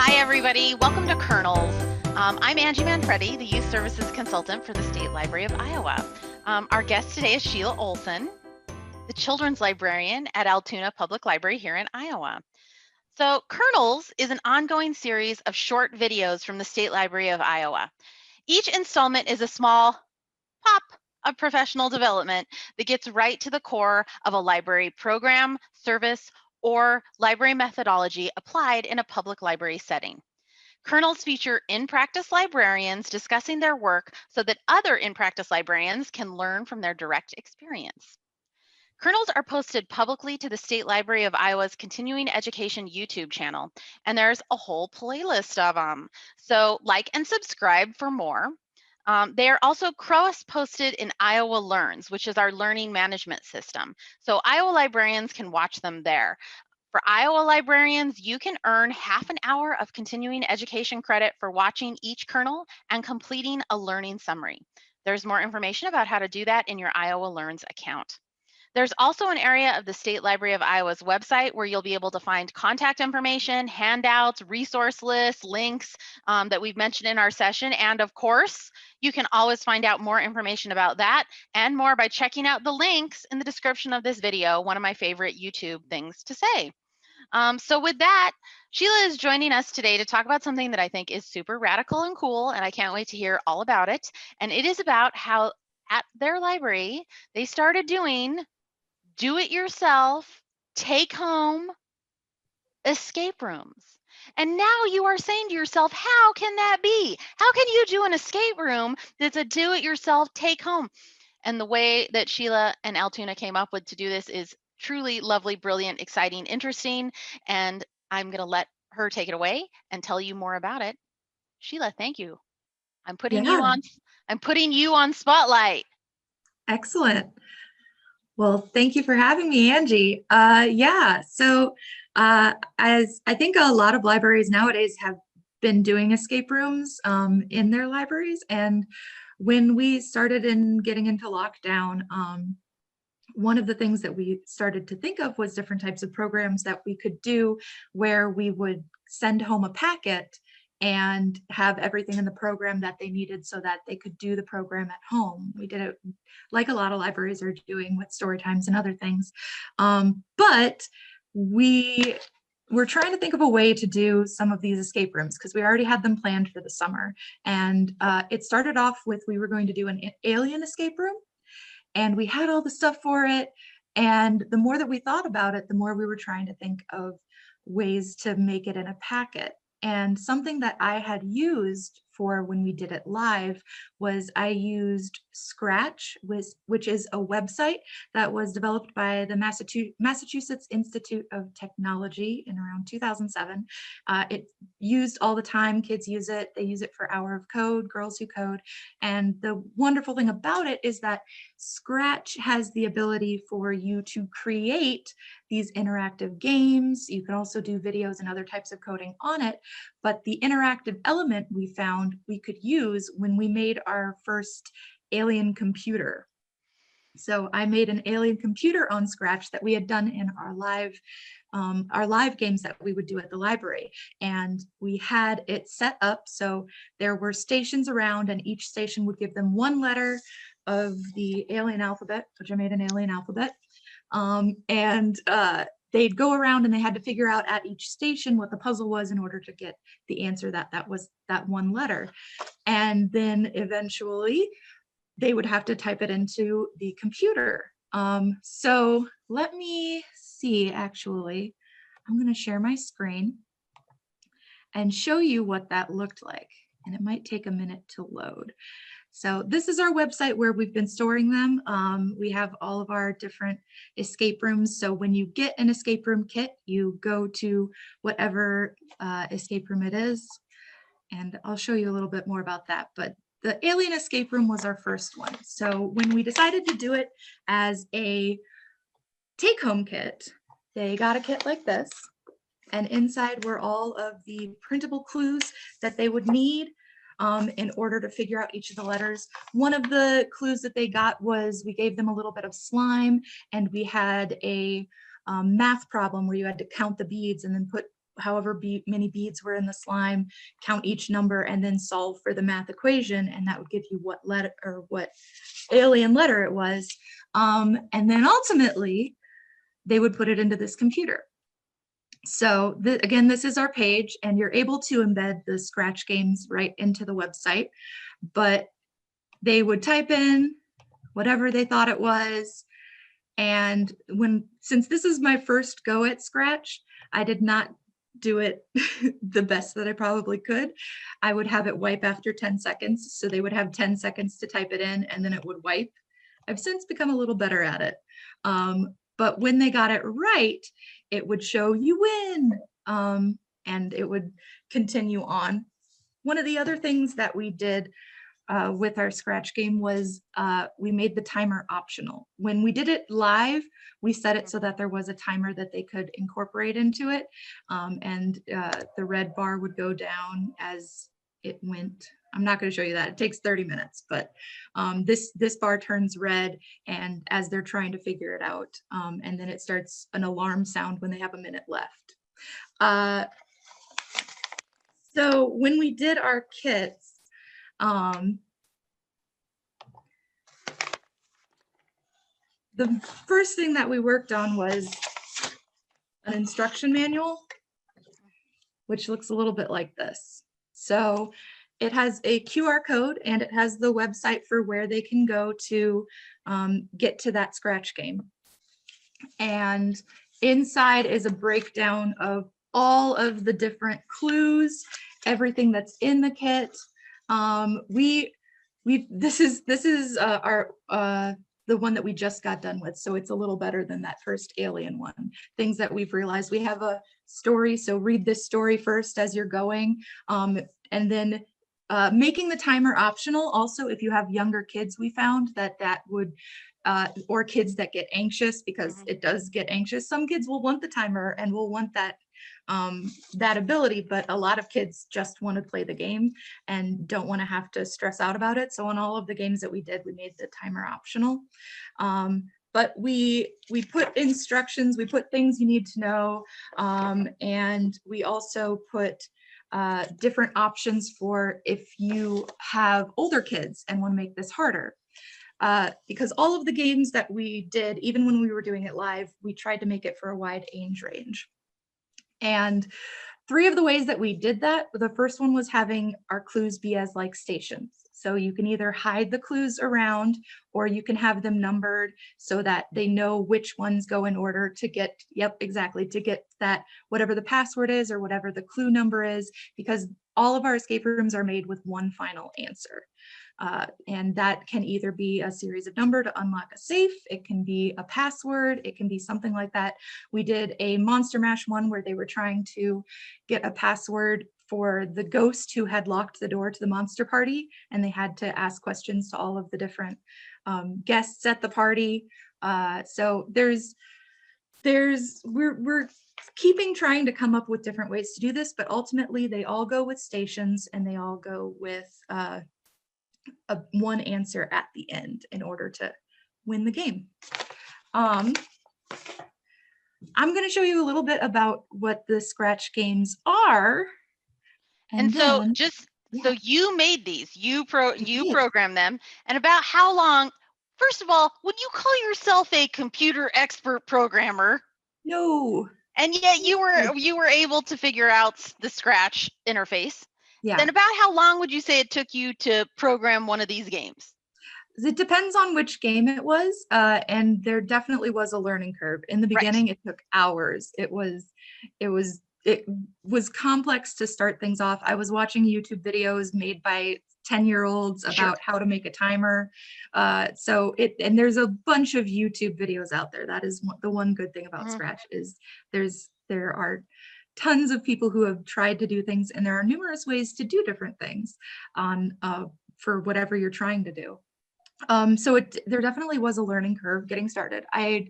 Hi, everybody. Welcome to Kernels. I'm Angie Manfredi, the Youth Services Consultant for the State Library of Iowa. Our guest today is Sheila Olson, the Children's Librarian at Altoona Public Library here in Iowa. So Kernels is an ongoing series of short videos from the State Library of Iowa. Each installment is a small pop of professional development that gets right to the core of a library program, service, or library methodology applied in a public library setting. Kernels feature in-practice librarians discussing their work so that other in-practice librarians can learn from their direct experience. Kernels are posted publicly to the State Library of Iowa's Continuing Education YouTube channel, and there's a whole playlist of them. So like and subscribe for more. They are also cross-posted in Iowa Learns, which is our learning management system. So Iowa librarians can watch them there. For Iowa librarians, you can earn half an hour of continuing education credit for watching each kernel and completing a learning summary. There's more information about how to do that in your Iowa Learns account. There's also an area of the State Library of Iowa's website where you'll be able to find contact information, handouts, resource lists, links that we've mentioned in our session. And of course, you can always find out more information about that and more by checking out the links in the description of this video, one of my favorite YouTube things to say. So with that, Sheila is joining us today to talk about something that I think is super radical and cool, and I can't wait to hear all about it. And it is about how at their library, they started doing do-it-yourself, take-home escape rooms. And now you are saying to yourself, how can that be? How can you do an escape room that's a do-it-yourself, take-home? And the way that Sheila and Altoona came up with to do this is truly lovely, brilliant, exciting, interesting. And I'm going to let her take it away and tell you more about it. Sheila, thank you. I'm putting you on spotlight. Excellent. Well, thank you for having me, Angie. As I think a lot of libraries nowadays have been doing escape rooms in their libraries. And when we started getting into lockdown, one of the things that we started to think of was different types of programs that we could do where we would send home a packet and have everything in the program that they needed so that they could do the program at home. We did it like a lot of libraries are doing with story times and other things. But we were trying to think of a way to do some of these escape rooms because we already had them planned for the summer. And it started off with, we were going to do an alien escape room, and we had all the stuff for it. And the more that we thought about it, the more we were trying to think of ways to make it in a packet. And something that I had used for when we did it live was I used Scratch, which is a website that was developed by the Massachusetts Institute of Technology in around 2007. It's used all the time. Kids use it. They use it for Hour of Code, Girls Who Code. And the wonderful thing about it is that Scratch has the ability for you to create these interactive games. You can also do videos and other types of coding on it. But the interactive element we found we could use when we made our first alien computer. So I made an alien computer on Scratch that we had done in our live games that we would do at the library. And we had it set up so there were stations around, and each station would give them one letter of the alien alphabet, which I made an alien alphabet. They'd go around and they had to figure out at each station what the puzzle was in order to get the answer that was that one letter. And then eventually they would have to type it into the computer. So let me see, actually, I'm going to share my screen and show you what that looked like. And it might take a minute to load. So this is our website where we've been storing them. We have all of our different escape rooms. So when you get an escape room kit, you go to whatever escape room it is. And I'll show you a little bit more about that. But the alien escape room was our first one. So when we decided to do it as a take-home kit, they got a kit like this. And inside were all of the printable clues that they would need in order to figure out each of the letters. One of the clues that they got was we gave them a little bit of slime, and we had a math problem where you had to count the beads and then put however many beads were in the slime, count each number, and then solve for the math equation, and that would give you what letter or what alien letter it was. And then ultimately, they would put it into this computer. So again, this is our page, and you're able to embed the scratch games right into the website, but they would type in whatever they thought it was. And since this is my first go at Scratch, I did not do it the best that I probably could. I would have it wipe after 10 seconds. So they would have 10 seconds to type it in, and then it would wipe. I've since become a little better at it. But when they got it right, it would show you win, and it would continue on. One of the other things that we did with our scratch game was we made the timer optional. When we did it live, we set it so that there was a timer that they could incorporate into it, and the red bar would go down as it went. I'm not going to show you that. It takes 30 minutes, but this bar turns red, and as they're trying to figure it out, and then it starts an alarm sound when they have a minute left. So when we did our kits, the first thing that we worked on was an instruction manual, which looks a little bit like this. So it has a QR code, and it has the website for where they can go to get to that scratch game. And inside is a breakdown of all of the different clues, everything that's in the kit. This is our the one that we just got done with, so it's a little better than that first alien one. Things that we've realized: we have a story, so read this story first as you're going, and then making the timer optional. Also, if you have younger kids, we found that would or kids that get anxious, because it does get anxious. Some kids will want the timer and will want that that ability, but a lot of kids just want to play the game and don't want to have to stress out about it. So in all of the games that we did, we made the timer optional. But we put instructions, we put things you need to know, and we also put different options for if you have older kids and want to make this harder. Because all of the games that we did, even when we were doing it live, we tried to make it for a wide age range. And 3 of the ways that we did that, the first one was having our clues be as like stations. So you can either hide the clues around, or you can have them numbered so that they know which ones go in order to get, yep, exactly, to get that, whatever the password is or whatever the clue number is, because all of our escape rooms are made with one final answer. And that can either be a series of number to unlock a safe, it can be a password, it can be something like that. We did a Monster Mash one where they were trying to get a password for the ghost who had locked the door to the monster party, and they had to ask questions to all of the different guests at the party. So we're keeping trying to come up with different ways to do this, but ultimately they all go with stations, and they all go with one answer at the end in order to win the game. I'm going to show you a little bit about what the scratch games are. And so then, so you made these, you programmed them, and about how long? First of all, would you call yourself a computer expert programmer? No. And yet you were able to figure out the scratch interface. Yeah. Then about how long would you say it took you to program one of these games? It depends on which game it was, and there definitely was a learning curve. In the beginning, It took hours. It was complex to start things off. I was watching YouTube videos made by 10-year-olds about how to make a timer. And there's a bunch of YouTube videos out there. That is the one good thing about Scratch, is there are tons of people who have tried to do things, and there are numerous ways to do different things for whatever you're trying to do. So there definitely was a learning curve getting started. I had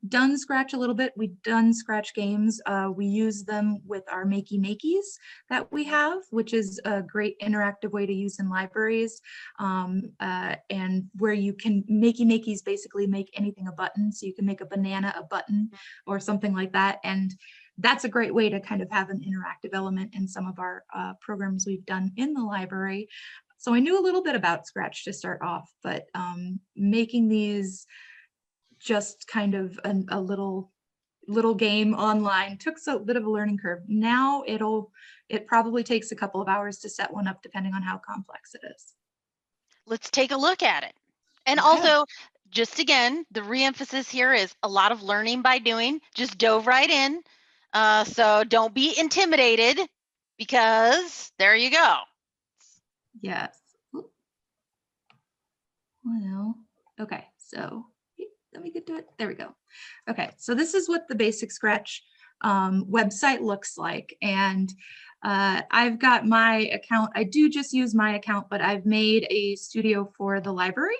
done Scratch a little bit. We'd done Scratch games. We use them with our Makey Makeys that we have, which is a great interactive way to use in libraries, and where you can Makey Makeys basically make anything a button. So you can make a banana a button or something like that. And that's a great way to kind of have an interactive element in some of our programs we've done in the library. So I knew a little bit about Scratch to start off, but making these just kind of a little game online took a bit of a learning curve. Now it probably takes a couple of hours to set one up, depending on how complex it is. Let's take a look at it. And Okay. also, just again, the re-emphasis here is a lot of learning by doing. Just dove right in. So don't be intimidated, because there you go. Yes. Well, okay, so let me get to it. There we go. Okay, so this is what the basic Scratch website looks like. And I've got my account. I do just use my account, but I've made a studio for the library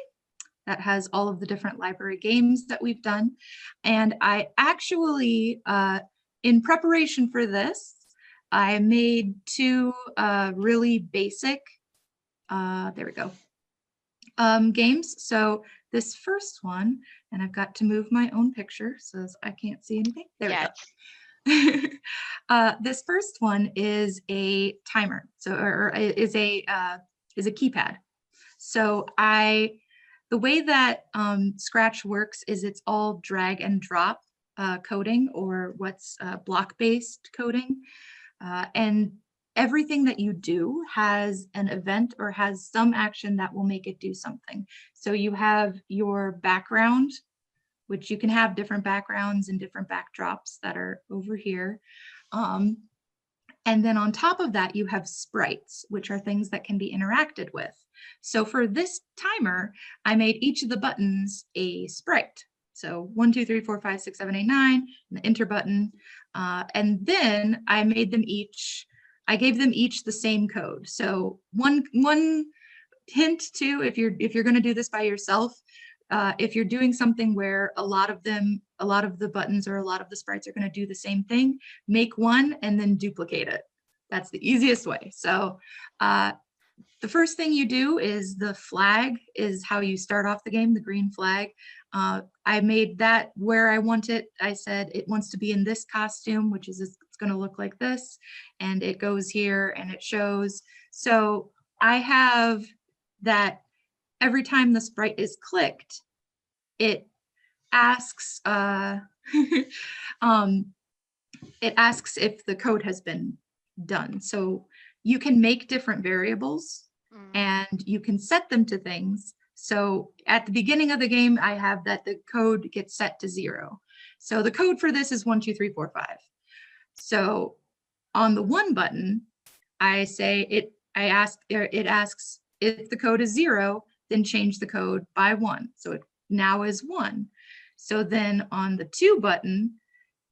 that has all of the different library games that we've done. And I actually, in preparation for this, I made two really basic, there we go, games. So this first one, and I've got to move my own picture so I can't see anything. There we go. This first one is a timer, so or is a keypad. So the way that Scratch works is it's all drag and drop coding, or what's block-based coding, and everything that you do has an event or has some action that will make it do something. So you have your background, which you can have different backgrounds and different backdrops that are over here. And then on top of that, you have sprites, which are things that can be interacted with. So for this timer, I made each of the buttons a sprite. So 1, 2, 3, 4, 5, 6, 7, 8, 9, and the enter button. And then I made them each, I gave them each the same code. So one hint too, if you're going to do this by yourself, if you're doing something where a lot of the buttons or a lot of the sprites are going to do the same thing, make one and then duplicate it. That's the easiest way. So the first thing you do is the flag is how you start off the game, the green flag. I made that where I want it. I said it wants to be in this costume, which is, it's going to look like this, and it goes here and it shows. So I have that every time the sprite is clicked, it asks it asks if the code has been done. So you can make different variables and you can set them to things. So at the beginning of the game, I have that the code gets set to 0. So the code for this is 1, 2, 3, 4, 5. So on the 1 button, I say it asks if the code is 0, then change the code by 1. So it now is 1. So then on the 2 button,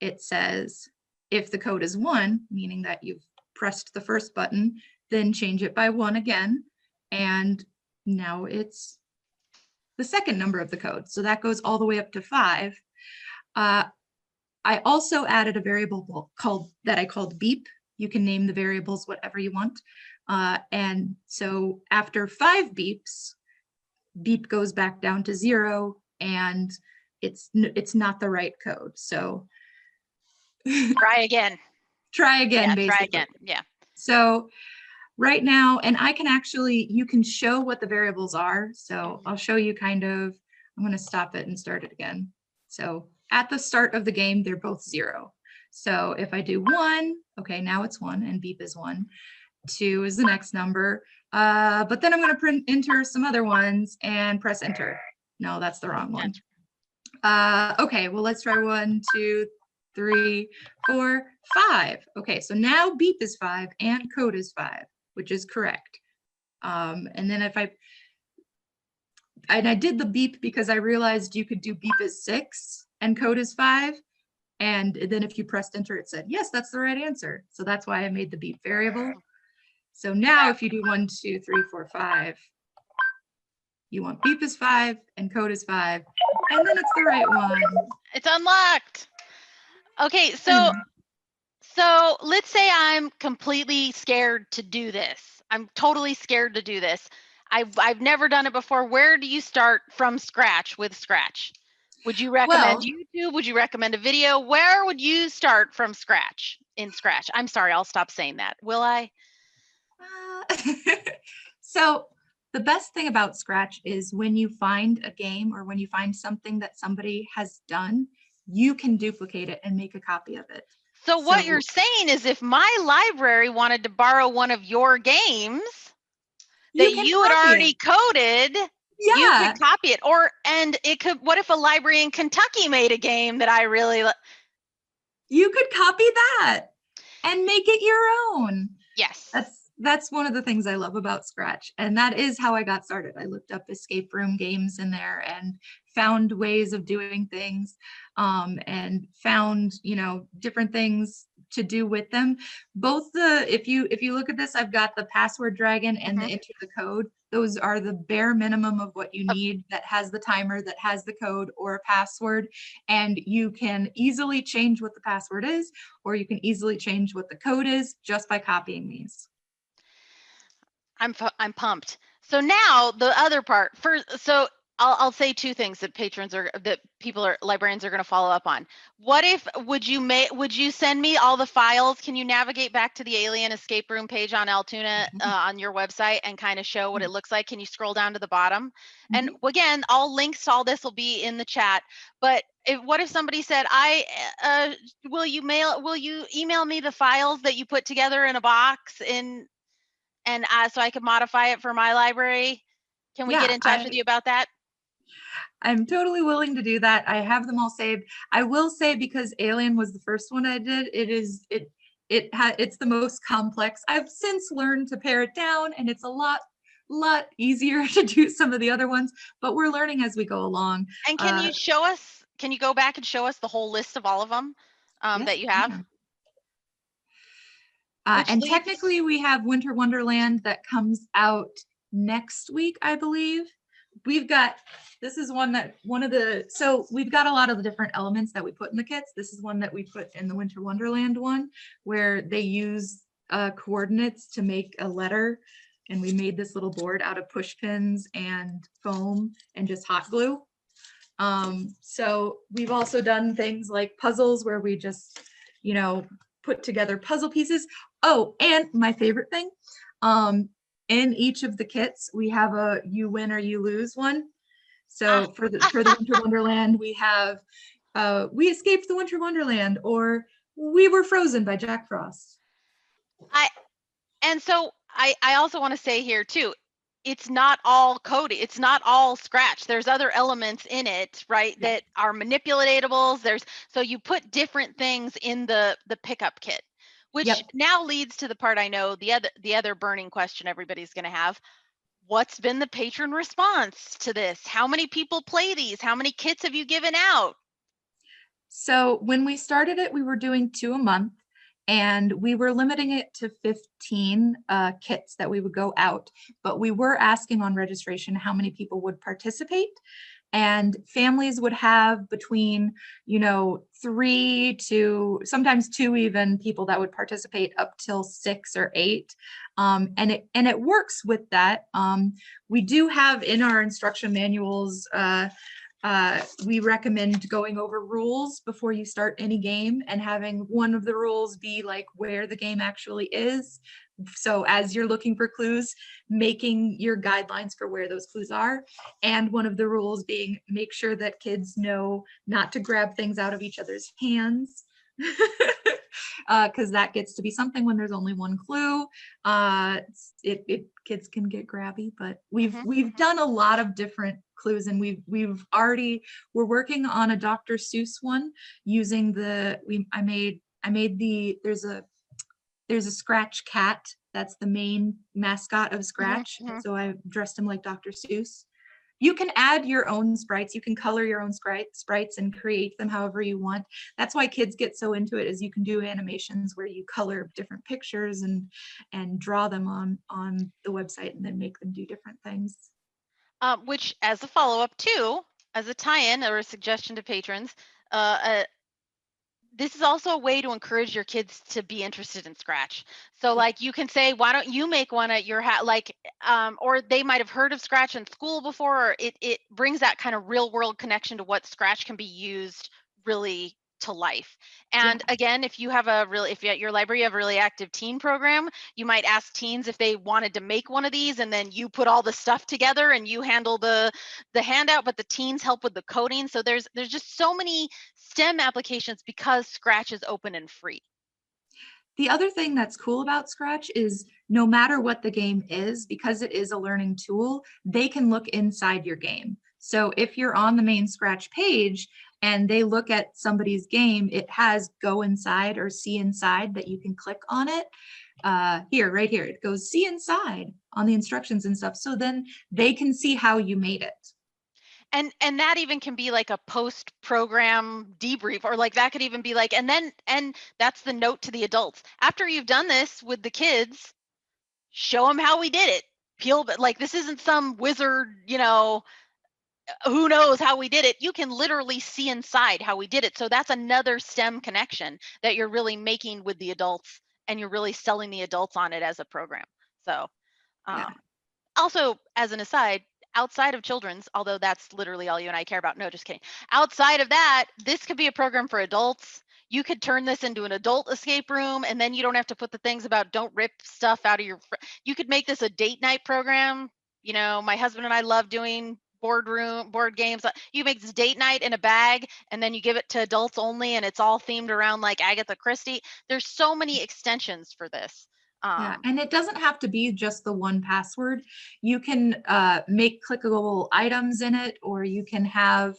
it says if the code is 1, meaning that you've pressed the first button, then change it by 1 again. And now it's the second number of the code. So that goes all the way up to 5. I also added a variable that I called beep. You can name the variables whatever you want. And so after 5 beeps, beep goes back down to 0, and it's not the right code. So try again. Try again, yeah, basically. Try again, yeah. So right now, and I can actually, you can show what the variables are. So I'll show you kind of, I'm going to stop it and start it again. So at the start of the game, they're both 0. So if I do 1, okay, now it's 1 and beep is 1. 2 is the next number. But then I'm going to enter some other ones and press enter. No, that's the wrong one. Okay, well, let's try 1, 2, 3, 4, 5. Okay, so now beep is 5 and code is 5, which is correct. And then if I did the beep because I realized you could do beep is 6 and code is 5. And then if you pressed enter, it said, yes, that's the right answer. So that's why I made the beep variable. So now if you do 1, 2, 3, 4, 5, you want beep is 5 and code is 5, and then it's the right one. It's unlocked. Okay, so let's say I'm completely scared to do this. I'm totally scared to do this. I've never done it before. Where do you start from scratch with Scratch? Would you recommend YouTube? Would you recommend a video? Where would you start from scratch in Scratch? I'm sorry, I'll stop saying that. Will I? So the best thing about Scratch is when you find a game or when you find something that somebody has done, you can duplicate it and make a copy of it. So what you're saying is if my library wanted to borrow one of your games that you had already coded, you could copy it. And it could, what if a library in Kentucky made a game that I really you could copy that and make it your own. Yes. That's one of the things I love about Scratch. And that is how I got started. I looked up escape room games in there and found ways of doing things, and found, different things to do with them. Both if you look at this, I've got the password dragon and the enter the code. Those are the bare minimum of what you need that has the timer, that has the code or a password. And you can easily change what the password is, or you can easily change what the code is just by copying these. I'm pumped. So now the other part so I'll say two things that librarians are going to follow up on. What if, would you send me all the files? Can you navigate back to the Alien Escape Room page on Altoona on your website and kind of show what it looks like? Can you scroll down to the bottom? And again, all links to all this will be in the chat. But what if somebody said, will you email me the files that you put together in a box so I could modify it for my library? Can we get in touch with you about that? I'm totally willing to do that. I have them all saved. I will say, because Alien was the first one I did, it's the most complex. I've since learned to pare it down, and it's a lot easier to do some of the other ones, but we're learning as we go along. And can you show us, can you go back and show us the whole list of all of them that you have? And technically we have Winter Wonderland that comes out next week, I believe. We've got, this is so we've got a lot of the different elements that we put in the kits. This is one that we put in the Winter Wonderland one, where they use coordinates to make a letter. And we made this little board out of push pins and foam and just hot glue. So we've also done things like puzzles where we just, put together puzzle pieces. Oh, and my favorite thing, in each of the kits, we have a you win or you lose one. So for the Winter Wonderland, we have we escaped the Winter Wonderland, or we were frozen by Jack Frost. I also want to say here too, it's not all coding, it's not all Scratch. There's other elements in it, right, that are manipulatables. So you put different things in the pickup kit, which now leads to the part I know the other burning question everybody's going to have. What's been the patron response to this? How many people play these? How many kits have you given out? So when we started it, we were doing 2 a month, and we were limiting it to 15 kits that we would go out, but we were asking on registration how many people would participate. And families would have between, 3 to sometimes 2 even people that would participate, up till 6 or 8. And it works with that. We do have in our instruction manuals, we recommend going over rules before you start any game, and having one of the rules be like where the game actually is. So as you're looking for clues, making your guidelines for where those clues are. And one of the rules being, make sure that kids know not to grab things out of each other's hands. Because that gets to be something when there's only one clue. Kids can get grabby, but we've done a lot of different clues, and we're working on a Dr. Seuss one using there's a Scratch cat that's the main mascot of Scratch. So I dressed him like Dr. Seuss. You can add your own sprites. You can color your own sprites and create them however you want. That's why kids get so into it, is you can do animations where you color different pictures and draw them on the website and then make them do different things. Which, as a follow-up too, as a tie-in or a suggestion to patrons, this is also a way to encourage your kids to be interested in Scratch. So Yeah. like you can say, why don't you make one at your or they might have heard of Scratch in school before, or it brings that kind of real world connection to what Scratch can be used really to life. And again, if you have if you at your library you have a really active teen program, you might ask teens if they wanted to make one of these, and then you put all the stuff together and you handle the handout, but the teens help with the coding. So there's just so many STEM applications because Scratch is open and free. The other thing that's cool about Scratch is no matter what the game is, because it is a learning tool, they can look inside your game. So if you're on the main Scratch page and they look at somebody's game, it has go inside or see inside that you can click on it. Right here, it goes see inside on the instructions and stuff. So then they can see how you made it. And that even can be like a post program debrief, or like that could even be like, and that's the note to the adults. After you've done this with the kids, show them how we did it. Like this isn't some wizard, who knows how we did it. You can literally see inside how we did it. So that's another STEM connection that you're really making with the adults, and you're really selling the adults on it as a program. So also, as an aside, outside of children's, although that's literally all you and I care about. No, just kidding. Outside of that, this could be a program for adults. You could turn this into an adult escape room, and then you don't have to put the things about don't rip stuff out of you could make this a date night program. My husband and I love doing board games. You make this date night in a bag, and then you give it to adults only, and it's all themed around like Agatha Christie. There's so many extensions for this. And it doesn't have to be just the one password. You can make clickable items in it, or you can have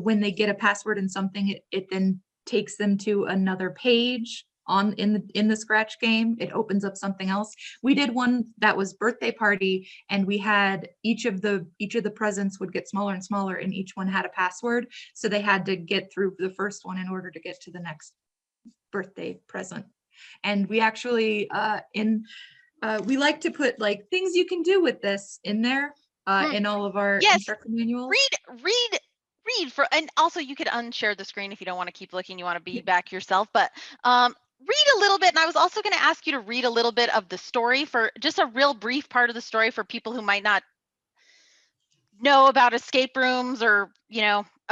when they get a password in something, it then takes them to another page in the Scratch game. It opens up something else. We did one that was birthday party, and we had each of the presents would get smaller and smaller, and each one had a password. So they had to get through the first one in order to get to the next birthday present. And we actually we like to put like things you can do with this in there in all of our instruction manuals. Read for, and also you could unshare the screen if you don't want to keep looking, you want to be back yourself, but read a little bit. And I was also going to ask you to read a little bit of the story, for just a real brief part of the story for people who might not know about escape rooms, or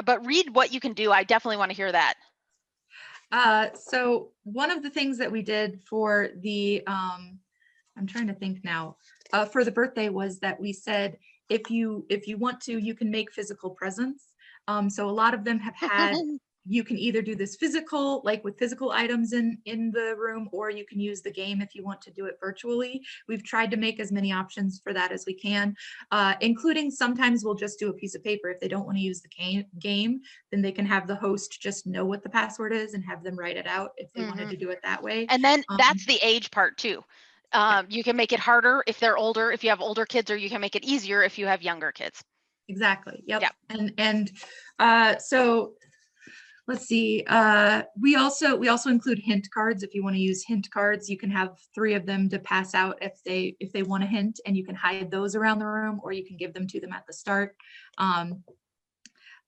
but read what you can do. I definitely want to hear that. So one of the things that we did for the, I'm trying to think now, for the birthday was that we said, if you want to, you can make physical presents. So a lot of them have had, you can either do this physical, like with physical items in the room, or you can use the game if you want to do it virtually. We've tried to make as many options for that as we can, including sometimes we'll just do a piece of paper. If they don't want to use the game, then they can have the host just know what the password is and have them write it out if they wanted to do it that way. And then that's the age part too. You can make it harder if they're older, if you have older kids, or you can make it easier if you have younger kids. Exactly. Yep. And so let's see. We also include hint cards. If you want to use hint cards, you can have 3 of them to pass out if they want a hint, and you can hide those around the room, or you can give them to them at the start.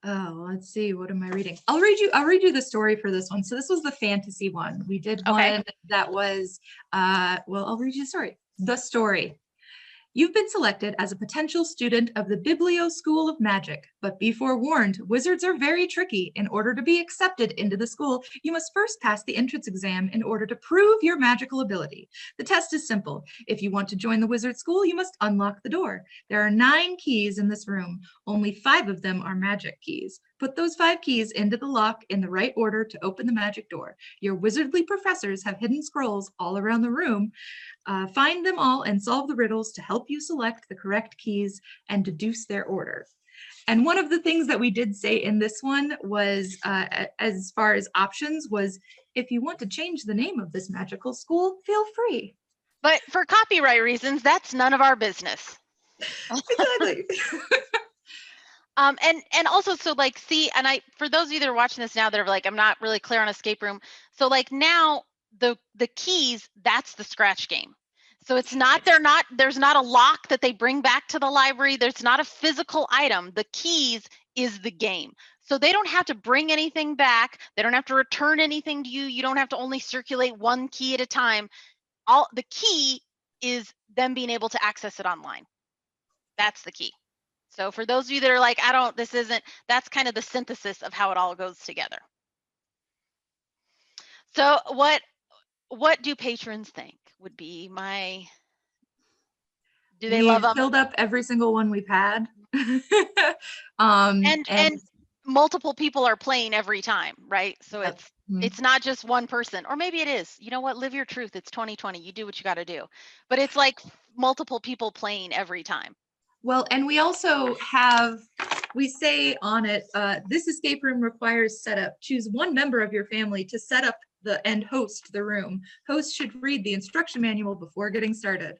Let's see. What am I reading? I'll read you the story for this one. So this was the fantasy one. We did one that was well, I'll read you the story. The story. You've been selected as a potential student of the Biblio School of Magic, but be forewarned, wizards are very tricky. In order to be accepted into the school, you must first pass the entrance exam in order to prove your magical ability. The test is simple. If you want to join the wizard school, you must unlock the door. There are 9 keys in this room. Only 5 of them are magic keys. Put those 5 keys into the lock in the right order to open the magic door. Your wizardly professors have hidden scrolls all around the room. Find them all and solve the riddles to help you select the correct keys and deduce their order. And one of the things that we did say in this one was, as far as options, was if you want to change the name of this magical school, feel free. But for copyright reasons, that's none of our business. Exactly. And also, so like, see, and for those of you that are watching this now that are like, I'm not really clear on escape room. So like now the keys, that's the Scratch game. So it's not, there's not a lock that they bring back to the library. There's not a physical item. The keys is the game. So they don't have to bring anything back. They don't have to return anything to you. You don't have to only circulate one key at a time. The key is them being able to access it online. That's the key. So for those of you that are like, that's kind of the synthesis of how it all goes together. So what do patrons think would be do they love them? Filled up every single one we've had. And multiple people are playing every time, right? So Yep. it's not just one person, or maybe it is. You know what? Live your truth. It's 2020. You do what you got to do. But it's like multiple people playing every time. Well, and we also we say on it, this escape room requires setup. Choose one member of your family to set up and host the room. Host should read the instruction manual before getting started.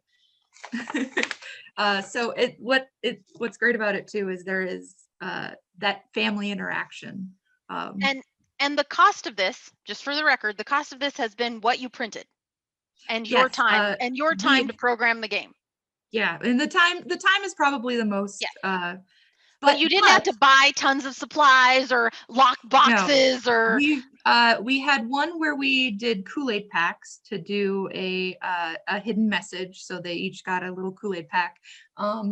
So what's great about it too is there is that family interaction. And the cost of this, just for the record, the cost of this has been what you printed and your time to program the game. Yeah, and the time is probably the most. Yes. But you didn't have to buy tons of supplies or lock boxes. No. Or we had one where we did Kool-Aid packs to do a hidden message, so they each got a little Kool-Aid pack.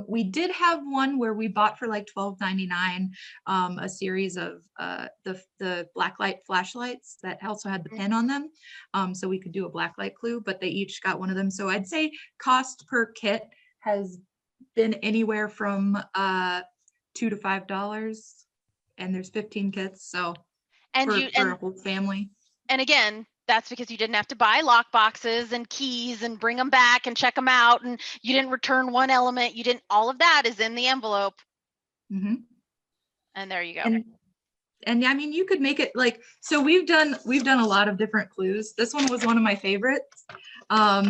We did have one where we bought for like $12.99 a series of the blacklight flashlights that also had the pin on them, so we could do a blacklight clue, but they each got one of them. So I'd say cost per kit has been anywhere from $2 to $5, and there's 15 kits, so for a whole family. And again, that's because you didn't have to buy lock boxes and keys and bring them back and check them out, and you didn't return one element. All of that is in the envelope. Mm-hmm. And there you go. And I mean, you could make it like, so we've done a lot of different clues. This one was one of my favorites.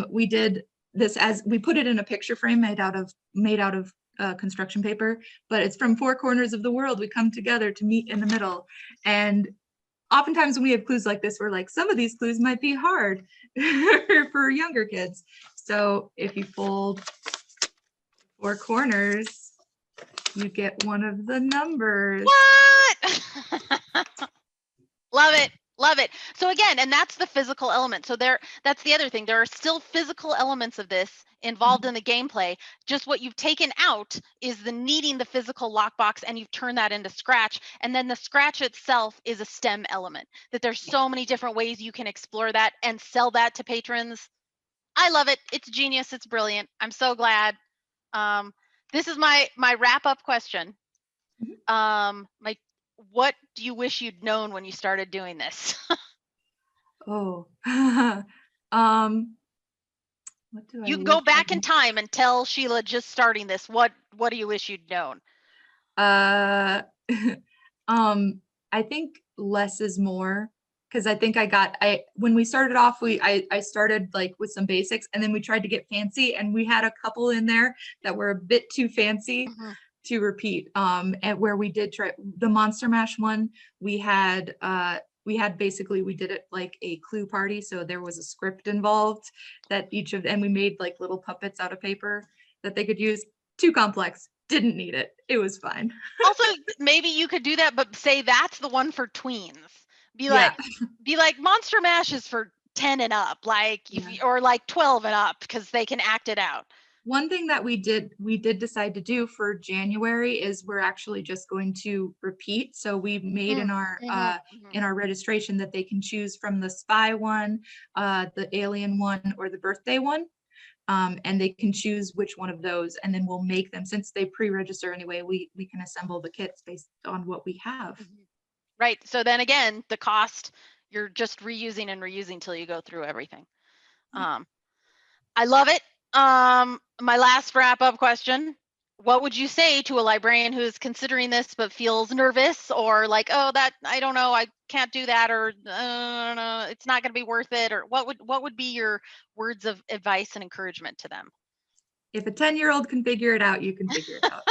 We did this we put it in a picture frame made out of construction paper, but it's from 4 corners of the world. We come together to meet in the middle. And oftentimes when we have clues like this, we're like, some of these clues might be hard for younger kids. So if you fold 4 corners, you get one of the numbers. What? Love it. Love it. So again, and that's the physical element. So that's the other thing. There are still physical elements of this involved in the gameplay. Just what you've taken out is the needing the physical lockbox, and you've turned that into Scratch. And then the Scratch itself is a STEM element, that there's so many different ways you can explore that and sell that to patrons. I love it. It's genius. It's brilliant. I'm so glad. This is my wrap-up question. What do you wish you'd known when you started doing this? Oh, what do you can go back in time and tell Sheila just starting this. What do you wish you'd known? I think less is more, because I think when we started off, I started like with some basics, and then we tried to get fancy, and we had a couple in there that were a bit too fancy. Mm-hmm. To repeat, and where we did try the Monster Mash one, we did it like a clue party, so there was a script involved that and we made like little puppets out of paper that they could use. Too complex, didn't need it. It was fine. Also, maybe you could do that, but say that's the one for tweens. Be like Monster Mash is for 10 and up, or like 12 and up, because they can act it out. One thing that we did decide to do for January is we're actually just going to repeat. So we made in our registration that they can choose from the spy one, the alien one, or the birthday one. And they can choose which one of those, and then we'll make them, since they pre-register anyway, we can assemble the kits based on what we have. Right. So then again, the cost, you're just reusing and reusing till you go through everything. I love it. My last wrap-up question: what would you say to a librarian who's considering this but feels nervous, or like, oh, that I don't know, I can't do that, or no, it's not going to be worth it, or what would be your words of advice and encouragement to them? If a 10-year-old can figure it out, you can figure it out.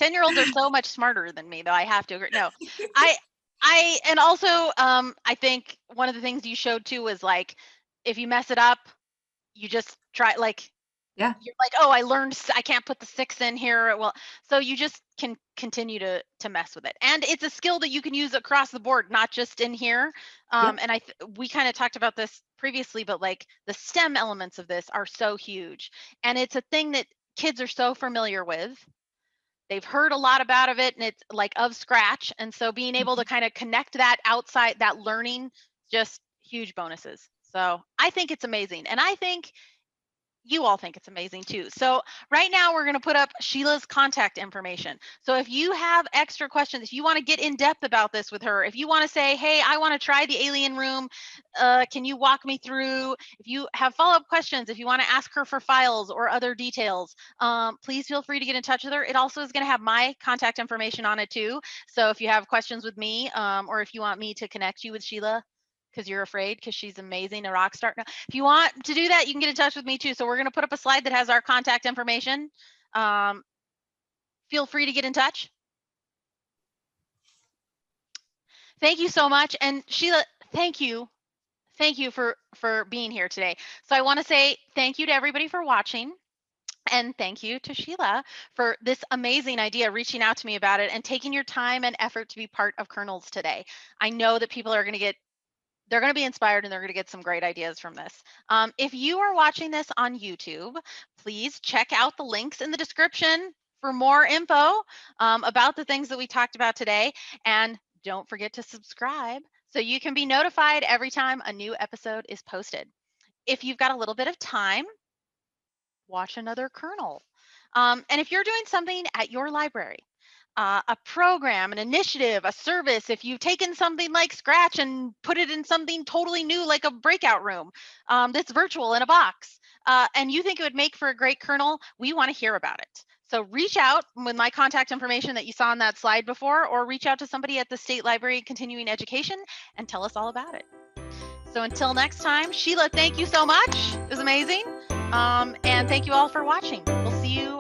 10-year-olds are so much smarter than me, though. I have to agree. No, and also I think one of the things you showed too was like, if you mess it up, you just try, like, Yeah. You're like, oh, I learned I can't put the 6 in here. Well, so you just can continue to mess with it. And it's a skill that you can use across the board, not just in here. Yep. And we kind of talked about this previously, but like the STEM elements of this are so huge. And it's a thing that kids are so familiar with. They've heard a lot about of it, and it's like of scratch. And so being able to kind of connect that outside, that learning, just huge bonuses. So I think it's amazing. And I think you all think it's amazing too. So right now we're going to put up Sheila's contact information. So if you have extra questions, if you want to get in depth about this with her, if you want to say, hey, I want to try the alien room, can you walk me through? If you have follow-up questions, if you want to ask her for files or other details, please feel free to get in touch with her. It also is going to have my contact information on it too. So if you have questions with me, or if you want me to connect you with Sheila, because you're afraid because she's amazing, a rock star. No, if you want to do that, you can get in touch with me too. So we're going to put up a slide that has our contact information. Feel free to get in touch. Thank you so much. And Sheila, thank you. Thank you for being here today. So I want to say thank you to everybody for watching. And thank you to Sheila for this amazing idea, reaching out to me about it and taking your time and effort to be part of Kernels today. I know that people are going to get they're going to be inspired and they're going to get some great ideas from this. If you are watching this on YouTube, please check out the links in the description for more info about the things that we talked about today. And don't forget to subscribe so you can be notified every time a new episode is posted. If you've got a little bit of time, watch another kernel. And if you're doing something at your library, a program, an initiative, a service, if you've taken something like Scratch and put it in something totally new, like a breakout room that's virtual in a box, and you think it would make for a great kernel, we want to hear about it. So reach out with my contact information that you saw on that slide before, or reach out to somebody at the State Library Continuing Education and tell us all about it. So until next time, Sheila, thank you so much. It was amazing. And thank you all for watching. We'll see you